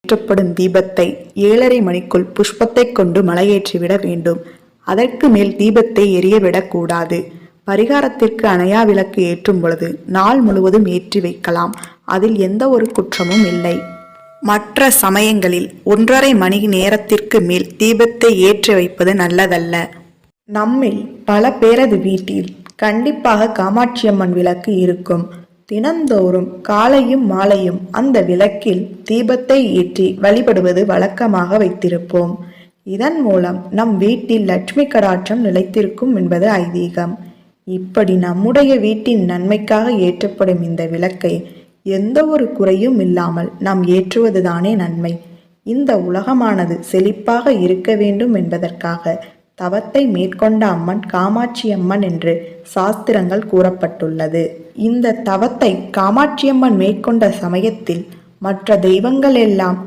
ஏற்றப்படும் தீபத்தை 7:30 மணிக்குள் புஷ்பத்தை கொண்டு மலையேற்றிவிட வேண்டும். அதற்கு மேல் தீபத்தை எரியவிடக்கூடாது. பரிகாரத்திற்கு அணையா விளக்கு ஏற்றும் பொழுது நாள் முழுவதும் ஏற்றி வைக்கலாம். அதில் எந்த ஒரு குற்றமும் இல்லை. மற்ற சமயங்களில் 1:30 மணி நேரத்திற்கு மேல் தீபத்தை ஏற்றி வைப்பது நல்லதல்ல. நம்மில் பல பேரது வீட்டில் கண்டிப்பாக காமாட்சியம்மன் விளக்கு இருக்கும். தினந்தோறும் காலையும் மாலையும் அந்த விளக்கில் தீபத்தை ஏற்றி வழிபடுவது வழக்கமாக வைத்திருப்போம். இதன் மூலம் நம் வீட்டில் லட்சுமி கடாட்சம் நிலைத்திருக்கும் என்பது ஐதீகம். இப்படி நம்முடைய வீட்டின் நன்மைக்காக ஏற்றப்படும் இந்த விளக்கை எந்த ஒரு குறையும் இல்லாமல் நாம் ஏற்றுவதுதானே நன்மை. இந்த உலகமானது செழிப்பாக இருக்க வேண்டும் என்பதற்காக தவத்தை மேற்கொண்ட அம்மன் காமாட்சி அம்மன் என்று சாஸ்திரங்கள் கூறப்பட்டுள்ளது. இந்த தவத்தை காமாட்சியம்மன் மேற்கொண்ட சமயத்தில் மற்ற தெய்வங்கள் எல்லாம்